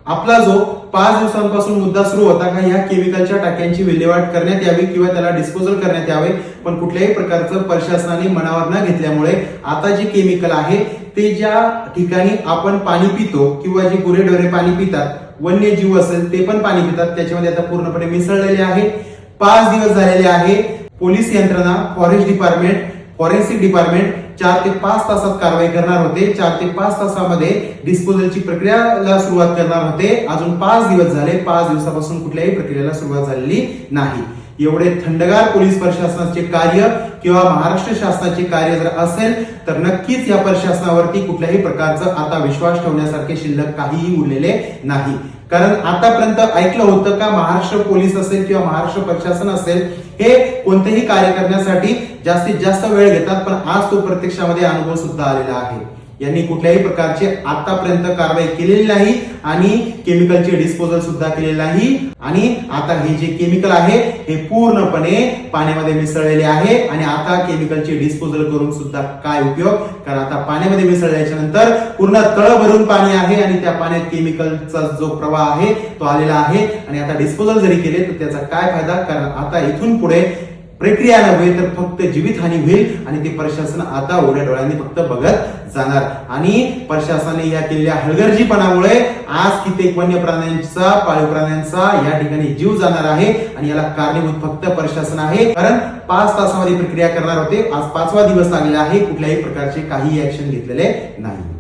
आपला जो 5 दिवसांपासून मुद्दा सुरू होता का ह्या केमिकलच्या टाक्यांची विल्हेवाट करण्यात यावी किंवा त्याला डिस्पोजल करण्यात यावे, पण कुठल्याही प्रकारचं प्रशासनाने मनावर न घेतल्यामुळे आता जे केमिकल आहे ते ज्या ठिकाणी आपण पाणी पितो किंवा जे गुरेढोरे पाणी पितात, वन्यजीव असेल ते पण पाणी पितात, त्याच्यामध्ये आता पूर्णपणे मिसळलेले आहे. 5 दिवस झालेले आहे. पोलीस यंत्रणा, फॉरेस्ट डिपार्टमेंट, फॉरेन्सिक डिपार्टमेंट 4 ते 5 तासात कारवाई करणार होते. 4 ते 5 तासामध्ये डिस्पोजलची प्रक्रियाला सुरुवात करणार होते. अजून 5 दिवस झाले. 5 दिवसापासून कुठल्याही प्रक्रियेला सुरुवात झालेली नाही. एवढे थंडगार पोलीस प्रशासनाचे कार्य किंवा महाराष्ट्र शासनाचे कार्य जर असेल तर नक्कीच या प्रशासनावरती कुठल्याही प्रकारचा आता विश्वास ठेवण्यासारखे शिल्लक काहीही उरलेले नाही. कारण आतापर्यंत ऐकलं होतं का महाराष्ट्र पोलीस असेल किंवा महाराष्ट्र प्रशासन असेल हे कोणतेही कार्य करण्यासाठी जास्तीत जास्त वेळ घेतात, पण आज तो प्रत्यक्षामध्ये अनुभव सुद्धा आलेला आहे. यांनी कुठल्याही प्रकारचे आतापर्यंत कारवाई केलेली नाही आणि केमिकलचे डिस्पोजल सुद्धा केलेले नाही. आणि आता हे जे केमिकल आहे हे पूर्णपणे पाण्यामध्ये मिसळलेले आहे आणि आता केमिकलचे डिस्पोजल करून सुद्धा काय उपयोग, कारण आता पाण्यामध्ये मिसळल्याच्या नंतर पूर्ण तळ भरून पाणी आहे आणि त्या पाण्यात केमिकलचा जो प्रवाह आहे तो आलेला आहे. आणि आता डिस्पोजल जरी केले तर त्याचा काय फायदा, कारण आता इथून पुढे प्रक्रिया नव्हे तर फक्त जीवितहानी होईल आणि ते प्रशासन आता उघड्या डोळ्यांनी फक्त बघत जाणार. आणि प्रशासनाने या केलेल्या हलगर्जीपणामुळे आज कित्येक वन्य प्राण्यांचा, पाळीव प्राण्यांचा या ठिकाणी जीव जाणार आहे आणि याला कारणीभूत फक्त प्रशासन आहे. कारण 5 तासामध्ये प्रक्रिया करणार होते, आज 5वा दिवस लागलेला आहे, कुठल्याही प्रकारचे काही ऍक्शन घेतलेले नाही.